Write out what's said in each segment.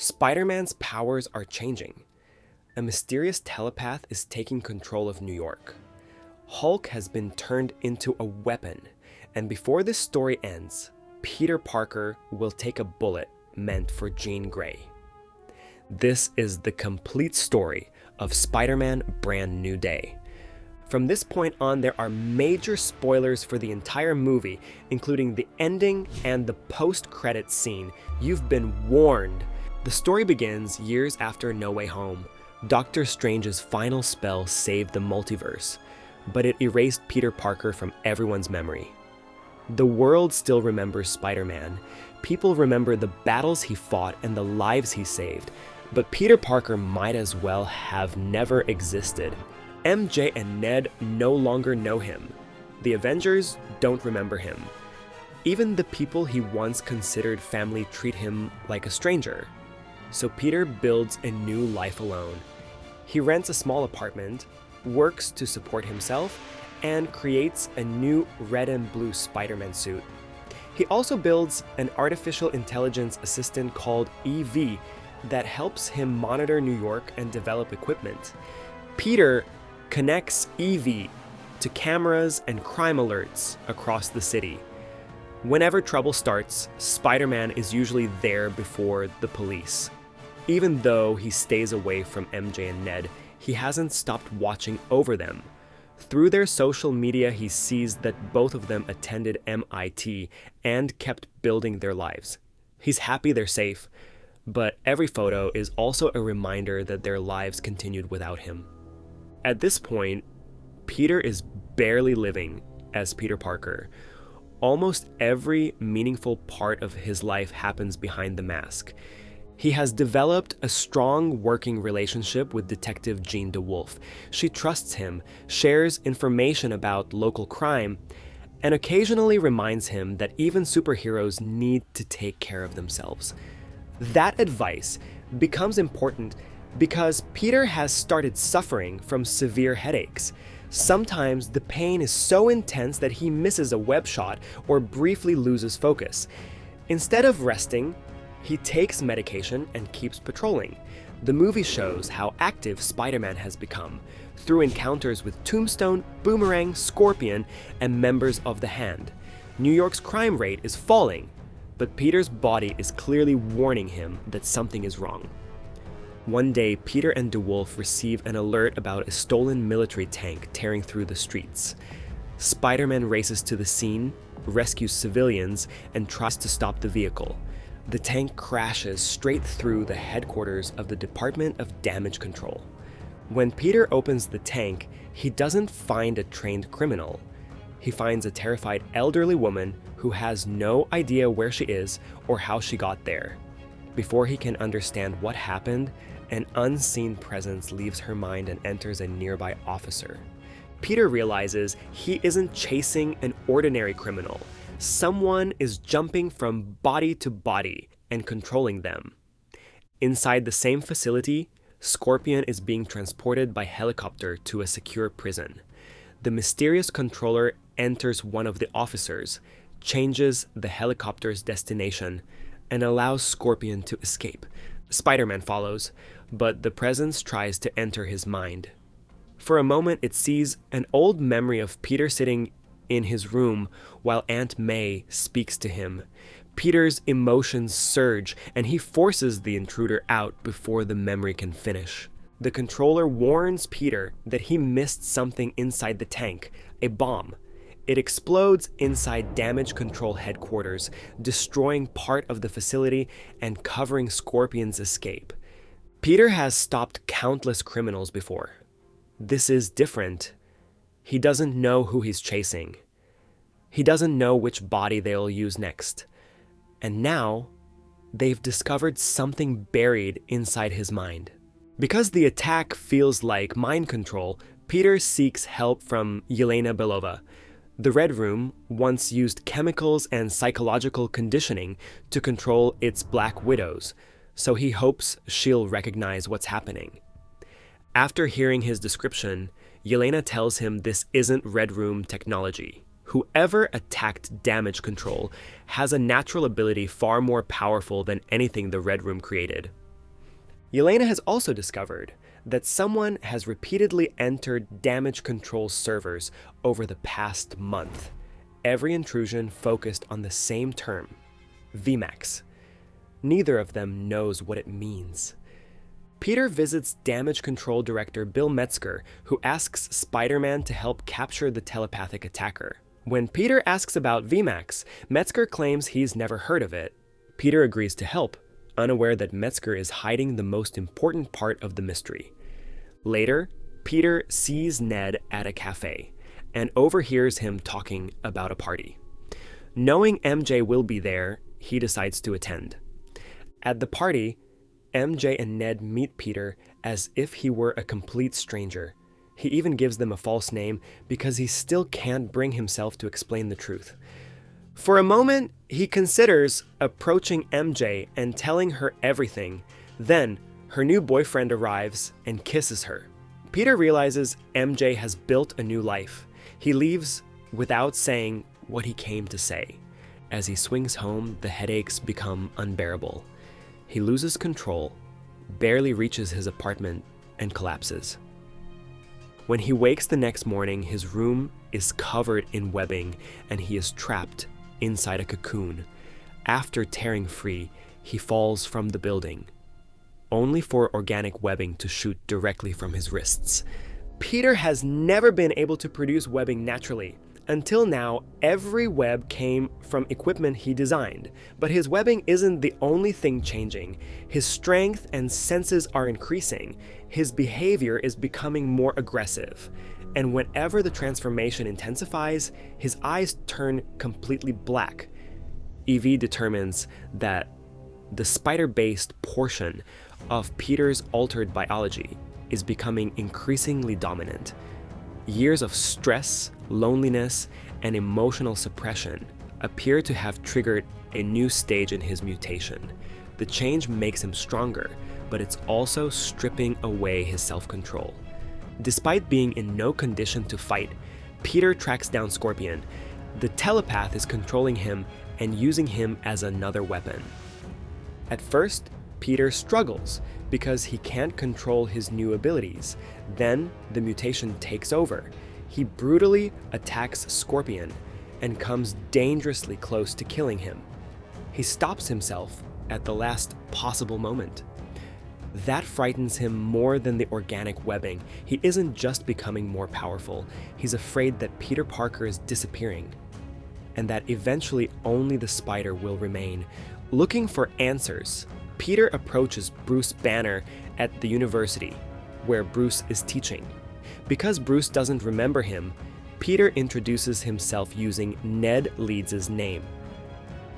Spider-Man's powers are changing. A mysterious telepath is taking control of New York. Hulk has been turned into a weapon, and before this story ends, Peter Parker will take a bullet meant for Jean Grey. This is the complete story of Spider-Man Brand New Day. From this point on, there are major spoilers for the entire movie, including the ending and the post-credits scene. You've been warned. The story begins years after No Way Home. Doctor Strange's final spell saved the multiverse, but it erased Peter Parker from everyone's memory. The world still remembers Spider-Man. People remember the battles he fought and the lives he saved, but Peter Parker might as well have never existed. MJ and Ned no longer know him. The Avengers don't remember him. Even the people he once considered family treat him like a stranger. So Peter builds a new life alone. He rents a small apartment, works to support himself, and creates a new red and blue Spider-Man suit. He also builds an artificial intelligence assistant called EV that helps him monitor New York and develop equipment. Peter connects EV to cameras and crime alerts across the city. Whenever trouble starts, Spider-Man is usually there before the police. Even though he stays away from MJ and Ned, he hasn't stopped watching over them. Through their social media, he sees that both of them attended MIT and kept building their lives. He's happy they're safe, but every photo is also a reminder that their lives continued without him. At this point, Peter is barely living as Peter Parker. Almost every meaningful part of his life happens behind the mask. He has developed a strong working relationship with Detective Jean DeWolf. She trusts him, shares information about local crime, and occasionally reminds him that even superheroes need to take care of themselves. That advice becomes important because Peter has started suffering from severe headaches. Sometimes the pain is so intense that he misses a web shot or briefly loses focus. Instead of resting, he takes medication and keeps patrolling. The movie shows how active Spider-Man has become through encounters with Tombstone, Boomerang, Scorpion, and members of the Hand. New York's crime rate is falling, but Peter's body is clearly warning him that something is wrong. One day, Peter and DeWolf receive an alert about a stolen military tank tearing through the streets. Spider-Man races to the scene, rescues civilians, and tries to stop the vehicle. The tank crashes straight through the headquarters of the Department of Damage Control. When Peter opens the tank, he doesn't find a trained criminal. He finds a terrified elderly woman who has no idea where she is or how she got there. Before he can understand what happened, an unseen presence leaves her mind and enters a nearby officer. Peter realizes he isn't chasing an ordinary criminal. Someone is jumping from body to body and controlling them. Inside the same facility, Scorpion is being transported by helicopter to a secure prison. The mysterious controller enters one of the officers, changes the helicopter's destination, and allows Scorpion to escape. Spider-Man follows, but the presence tries to enter his mind. For a moment, it sees an old memory of Peter sitting in his room while Aunt May speaks to him. Peter's emotions surge, and he forces the intruder out before the memory can finish. The controller warns Peter that he missed something inside the tank, a bomb. It explodes inside Damage Control headquarters, destroying part of the facility and covering Scorpion's escape. Peter has stopped countless criminals before. This is different. He doesn't know who he's chasing. He doesn't know which body they'll use next. And now, they've discovered something buried inside his mind. Because the attack feels like mind control, Peter seeks help from Yelena Belova. The Red Room once used chemicals and psychological conditioning to control its Black Widows, so he hopes she'll recognize what's happening. After hearing his description, Yelena tells him this isn't Red Room technology. Whoever attacked Damage Control has a natural ability far more powerful than anything the Red Room created. Yelena has also discovered that someone has repeatedly entered damage control servers over the past month. Every intrusion focused on the same term, VMAX. Neither of them knows what it means. Peter visits Damage Control Director Bill Metzger, who asks Spider-Man to help capture the telepathic attacker. When Peter asks about VMAX, Metzger claims he's never heard of it. Peter agrees to help, unaware that Metzger is hiding the most important part of the mystery. Later, Peter sees Ned at a cafe and overhears him talking about a party. Knowing MJ will be there, he decides to attend. At the party, MJ and Ned meet Peter as if he were a complete stranger. He even gives them a false name because he still can't bring himself to explain the truth. For a moment, he considers approaching MJ and telling her everything. Then, her new boyfriend arrives and kisses her. Peter realizes MJ has built a new life. He leaves without saying what he came to say. As he swings home, the headaches become unbearable. He loses control, barely reaches his apartment, and collapses. When he wakes the next morning, his room is covered in webbing and he is trapped inside a cocoon. After tearing free, he falls from the building, only for organic webbing to shoot directly from his wrists. Peter has never been able to produce webbing naturally. Until now, every web came from equipment he designed, but his webbing isn't the only thing changing. His strength and senses are increasing. His behavior is becoming more aggressive. And whenever the transformation intensifies, his eyes turn completely black. EV determines that the spider-based portion of Peter's altered biology is becoming increasingly dominant. Years of stress, loneliness, and emotional suppression appear to have triggered a new stage in his mutation. The change makes him stronger, but it's also stripping away his self-control. Despite being in no condition to fight, Peter tracks down Scorpion. The telepath is controlling him and using him as another weapon. At first, Peter struggles because he can't control his new abilities. Then the mutation takes over. He brutally attacks Scorpion and comes dangerously close to killing him. He stops himself at the last possible moment. That frightens him more than the organic webbing. He isn't just becoming more powerful. He's afraid that Peter Parker is disappearing, and that eventually only the spider will remain. Looking for answers, Peter approaches Bruce Banner at the university, where Bruce is teaching. Because Bruce doesn't remember him, Peter introduces himself using Ned Leeds' name.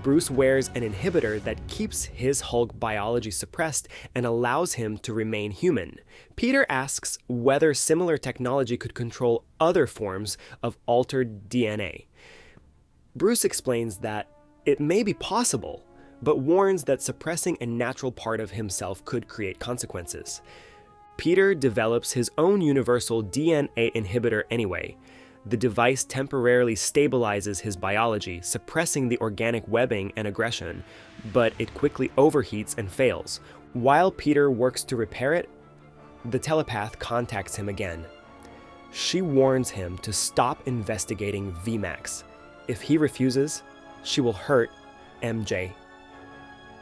Bruce wears an inhibitor that keeps his Hulk biology suppressed and allows him to remain human. Peter asks whether similar technology could control other forms of altered DNA. Bruce explains that it may be possible, but warns that suppressing a natural part of himself could create consequences. Peter develops his own universal DNA inhibitor anyway. The device temporarily stabilizes his biology, suppressing the organic webbing and aggression, but it quickly overheats and fails. While Peter works to repair it, the telepath contacts him again. She warns him to stop investigating VMAX. If he refuses, she will hurt MJ.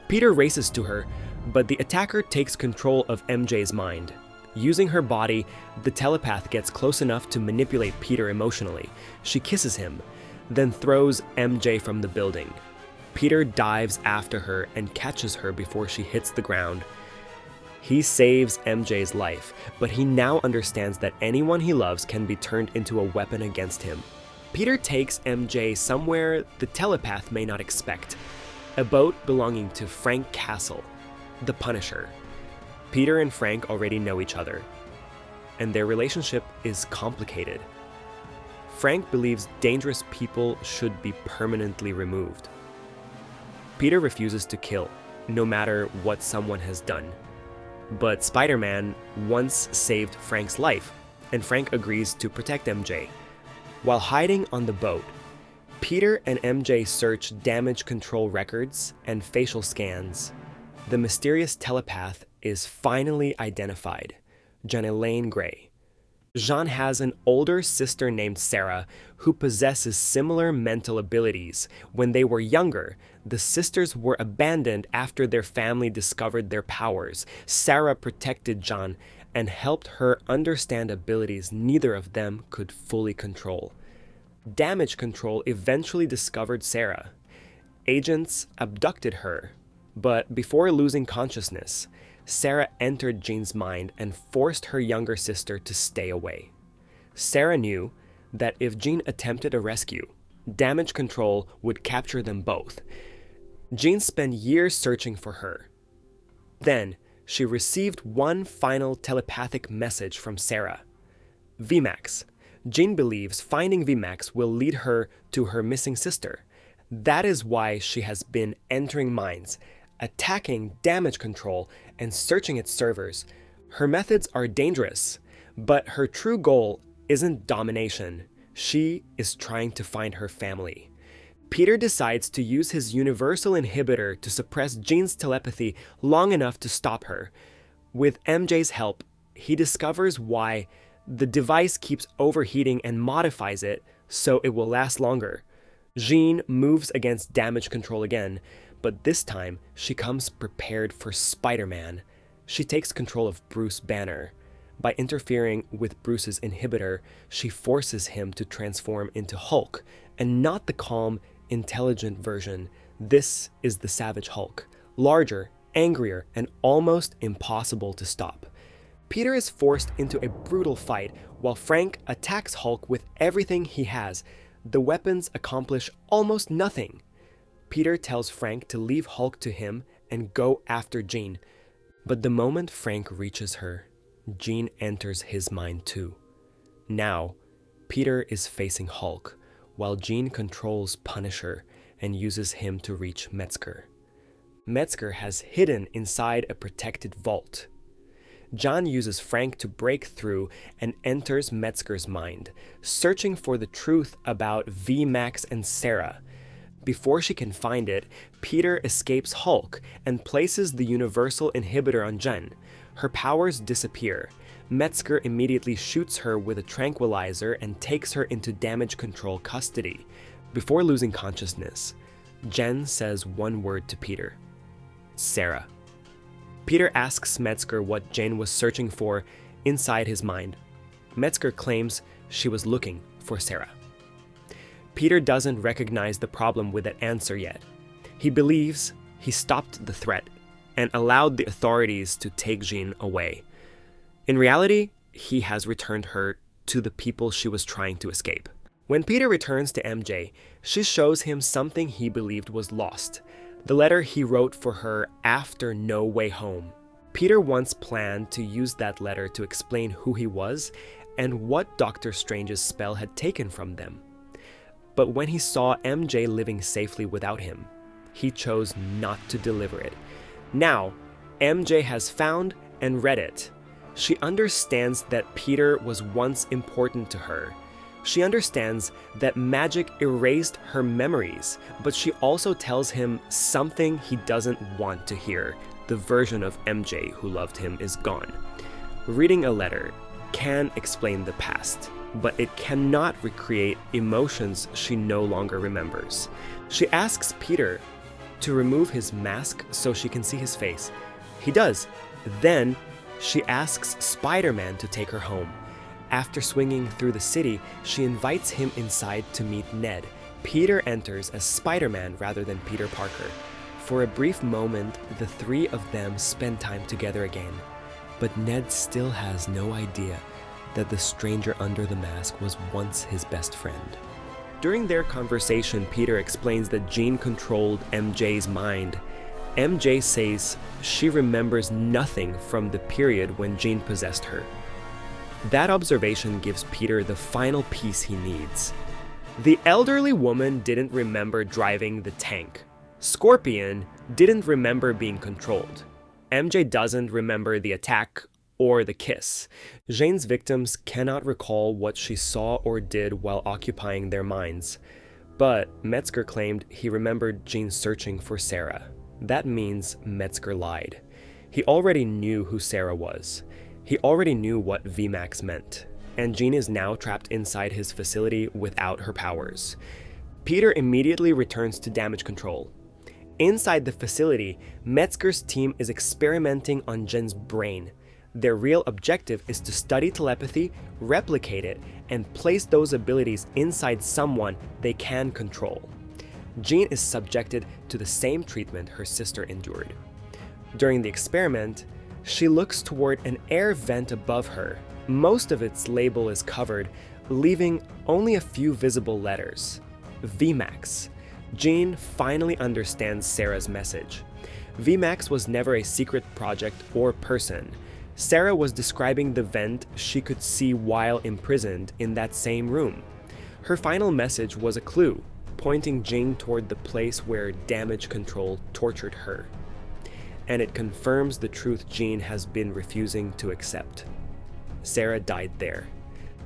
Peter races to her, but the attacker takes control of MJ's mind. Using her body, the telepath gets close enough to manipulate Peter emotionally. She kisses him, then throws MJ from the building. Peter dives after her and catches her before she hits the ground. He saves MJ's life, but he now understands that anyone he loves can be turned into a weapon against him. Peter takes MJ somewhere the telepath may not expect. A boat belonging to Frank Castle, the Punisher. Peter and Frank already know each other, and their relationship is complicated. Frank believes dangerous people should be permanently removed. Peter refuses to kill, no matter what someone has done. But Spider-Man once saved Frank's life, and Frank agrees to protect MJ. While hiding on the boat, Peter and MJ search damage control records and facial scans. The mysterious telepath is finally identified: Jeanne Gray. Jeanne has an older sister named Sarah who possesses similar mental abilities. When they were younger, the sisters were abandoned after their family discovered their powers. Sarah protected Jeanne and helped her understand abilities neither of them could fully control. Damage Control eventually discovered Sarah. Agents abducted her, but before losing consciousness, Sarah entered Jean's mind and forced her younger sister to stay away. Sarah knew that if Jean attempted a rescue, Damage Control would capture them both. Jean spent years searching for her. Then, she received one final telepathic message from Sarah: VMAX. Jean believes finding VMAX will lead her to her missing sister. That is why she has been entering minds, attacking Damage Control, and searching its servers. Her methods are dangerous, but her true goal isn't domination. She is trying to find her family. Peter decides to use his universal inhibitor to suppress Jean's telepathy long enough to stop her. With MJ's help, he discovers why the device keeps overheating and modifies it so it will last longer. Jean moves against Damage Control again, but this time she comes prepared for Spider-Man. She takes control of Bruce Banner. By interfering with Bruce's inhibitor, she forces him to transform into Hulk, and not the calm, intelligent version. This is the Savage Hulk, larger, angrier, and almost impossible to stop. Peter is forced into a brutal fight while Frank attacks Hulk with everything he has. The weapons accomplish almost nothing. Peter tells Frank to leave Hulk to him and go after Jean. But the moment Frank reaches her, Jean enters his mind too. Now, Peter is facing Hulk, while Jean controls Punisher and uses him to reach Metzger. Metzger has hidden inside a protected vault. John uses Frank to break through and enters Metzger's mind, searching for the truth about VMAX and Sarah. Before she can find it, Peter escapes Hulk and places the universal inhibitor on Jen. Her powers disappear. Metzger immediately shoots her with a tranquilizer and takes her into Damage Control custody. Before losing consciousness, Jen says one word to Peter: Sarah. Peter asks Metzger what Jane was searching for inside his mind. Metzger claims she was looking for Sarah. Peter doesn't recognize the problem with that answer yet. He believes he stopped the threat and allowed the authorities to take Jean away. In reality, he has returned her to the people she was trying to escape. When Peter returns to MJ, she shows him something he believed was lost: the letter he wrote for her after No Way Home. Peter once planned to use that letter to explain who he was and what Doctor Strange's spell had taken from them. But when he saw MJ living safely without him, he chose not to deliver it. Now, MJ has found and read it. She understands that Peter was once important to her. She understands that magic erased her memories, but she also tells him something he doesn't want to hear. The version of MJ who loved him is gone. Reading a letter can explain the past, but it cannot recreate emotions she no longer remembers. She asks Peter to remove his mask so she can see his face. He does. Then she asks Spider-Man to take her home. After swinging through the city, she invites him inside to meet Ned. Peter enters as Spider-Man rather than Peter Parker. For a brief moment, the three of them spend time together again. But Ned still has no idea that the stranger under the mask was once his best friend. During their conversation, Peter explains that Jean controlled MJ's mind. MJ says she remembers nothing from the period when Jean possessed her. That observation gives Peter the final piece he needs. The elderly woman didn't remember driving the tank. Scorpion didn't remember being controlled. MJ doesn't remember the attack or the kiss. Jane's victims cannot recall what she saw or did while occupying their minds. But Metzger claimed he remembered Jean searching for Sarah. That means Metzger lied. He already knew who Sarah was. He already knew what VMAX meant, and Jean is now trapped inside his facility without her powers. Peter immediately returns to damage control. Inside the facility, Metzger's team is experimenting on Jen's brain. Their real objective is to study telepathy, replicate it, and place those abilities inside someone they can control. Jean is subjected to the same treatment her sister endured. During the experiment, she looks toward an air vent above her. Most of its label is covered, leaving only a few visible letters. VMAX. Jean finally understands Sarah's message. VMAX was never a secret project or person. Sarah was describing the vent she could see while imprisoned in that same room. Her final message was a clue, pointing Jean toward the place where damage control tortured her. And it confirms the truth Jean has been refusing to accept. Sarah died there.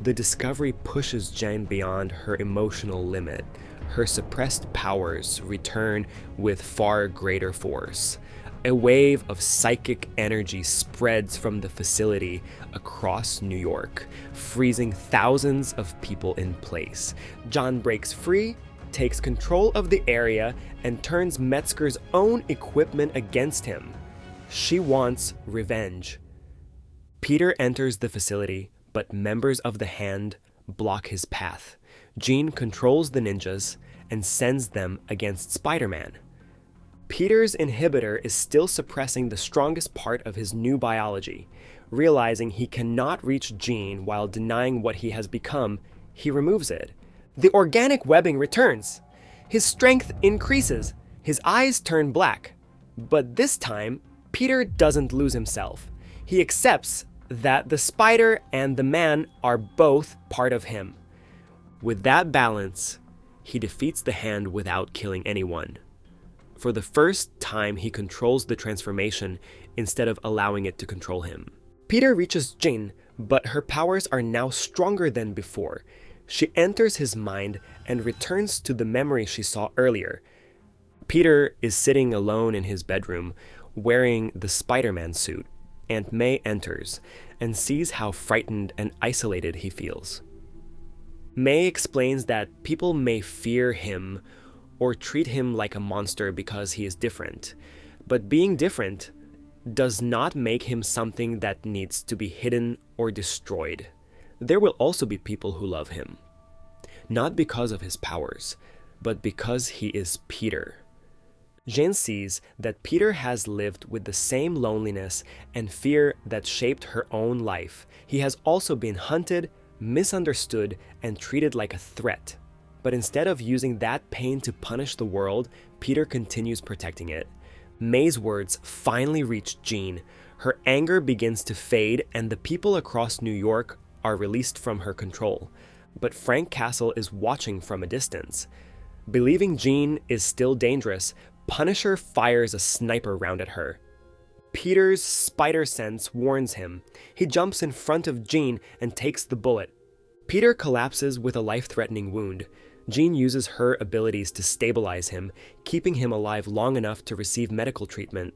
The discovery pushes Jean beyond her emotional limit. Her suppressed powers return with far greater force. A wave of psychic energy spreads from the facility across New York, freezing thousands of people in place. John breaks free, takes control of the area, and turns Metzger's own equipment against him. She wants revenge. Peter enters the facility, but members of the Hand block his path. Jean controls the ninjas and sends them against Spider-Man. Peter's inhibitor is still suppressing the strongest part of his new biology. Realizing he cannot reach Jean while denying what he has become, he removes it. The organic webbing returns. His strength increases. His eyes turn black. But this time, Peter doesn't lose himself. He accepts that the spider and the man are both part of him. With that balance, he defeats the Hand without killing anyone. For the first time, he controls the transformation instead of allowing it to control him. Peter reaches Jean, but her powers are now stronger than before. She enters his mind and returns to the memory she saw earlier. Peter is sitting alone in his bedroom, wearing the Spider-Man suit. Aunt May enters and sees how frightened and isolated he feels. May explains that people may fear him or treat him like a monster because he is different, but being different does not make him something that needs to be hidden or destroyed. There will also be people who love him, not because of his powers, but because he is Peter. Jean sees that Peter has lived with the same loneliness and fear that shaped her own life. He has also been hunted, misunderstood, and treated like a threat. But instead of using that pain to punish the world, Peter continues protecting it. May's words finally reach Jean. Her anger begins to fade, and the people across New York are released from her control. But Frank Castle is watching from a distance. Believing Jean is still dangerous, Punisher fires a sniper round at her. Peter's spider sense warns him. He jumps in front of Jean and takes the bullet. Peter collapses with a life-threatening wound. Jean uses her abilities to stabilize him, keeping him alive long enough to receive medical treatment.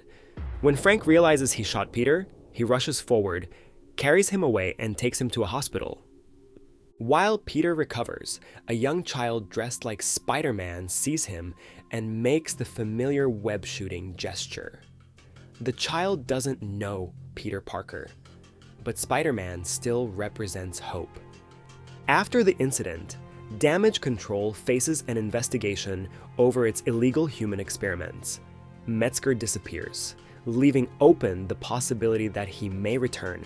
When Frank realizes he shot Peter, he rushes forward, carries him away, and takes him to a hospital. While Peter recovers, a young child dressed like Spider-Man sees him and makes the familiar web-shooting gesture. The child doesn't know Peter Parker, but Spider-Man still represents hope. After the incident, Damage Control faces an investigation over its illegal human experiments. Metzger disappears, leaving open the possibility that he may return.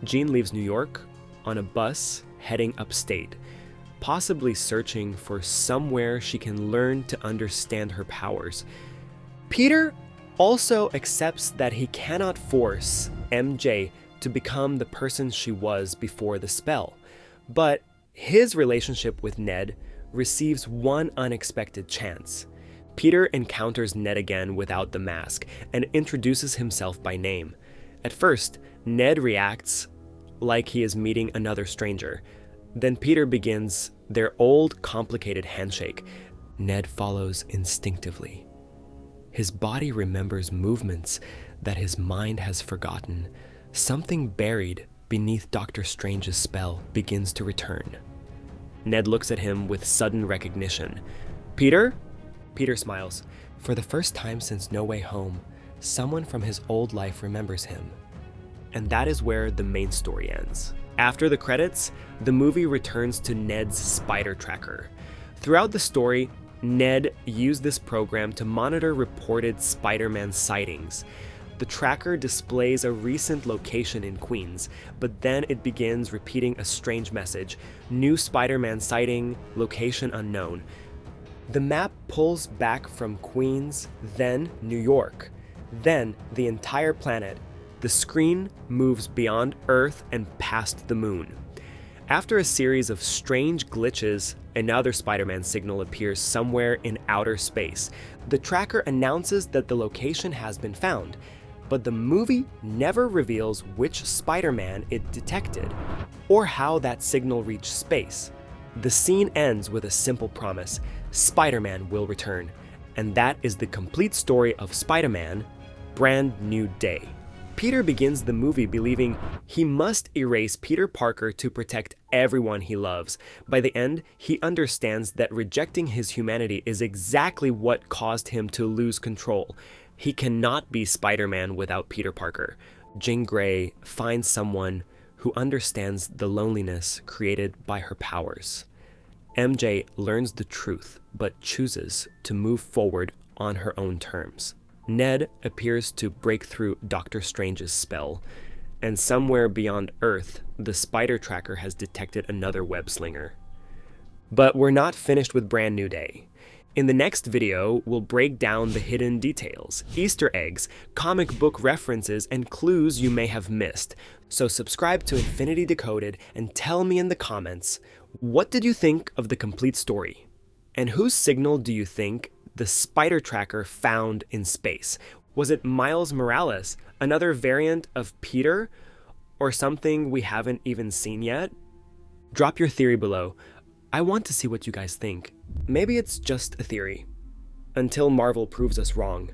Jean leaves New York on a bus heading upstate, possibly searching for somewhere she can learn to understand her powers. Peter also accepts that he cannot force MJ to become the person she was before the spell, but his relationship with Ned receives one unexpected chance. Peter encounters Ned again without the mask and introduces himself by name. At first, Ned reacts like he is meeting another stranger. Then Peter begins their old, complicated handshake. Ned follows instinctively. His body remembers movements that his mind has forgotten, something buried beneath Doctor Strange's spell begins to return. Ned looks at him with sudden recognition. "Peter?" Peter smiles. For the first time since No Way Home, someone from his old life remembers him. And that is where the main story ends. After the credits, the movie returns to Ned's spider tracker. Throughout the story, Ned used this program to monitor reported Spider-Man sightings. The tracker displays a recent location in Queens, but then it begins repeating a strange message: new Spider-Man sighting, location unknown. The map pulls back from Queens, then New York, then the entire planet. The screen moves beyond Earth and past the moon. After a series of strange glitches, another Spider-Man signal appears somewhere in outer space. The tracker announces that the location has been found, but the movie never reveals which Spider-Man it detected or how that signal reached space. The scene ends with a simple promise: Spider-Man will return. And that is the complete story of Spider-Man: Brand New Day. Peter begins the movie believing he must erase Peter Parker to protect everyone he loves. By the end, he understands that rejecting his humanity is exactly what caused him to lose control. He cannot be Spider-Man without Peter Parker. Jean Grey finds someone who understands the loneliness created by her powers. MJ learns the truth, but chooses to move forward on her own terms. Ned appears to break through Doctor Strange's spell, and somewhere beyond Earth, the spider tracker has detected another web slinger. But we're not finished with Brand New Day. In the next video, we'll break down the hidden details, Easter eggs, comic book references, and clues you may have missed. So subscribe to Infinity Decoded and tell me in the comments, what did you think of the complete story? And whose signal do you think the spider tracker found in space? Was it Miles Morales, another variant of Peter, or something we haven't even seen yet? Drop your theory below. I want to see what you guys think. Maybe it's just a theory. Until Marvel proves us wrong.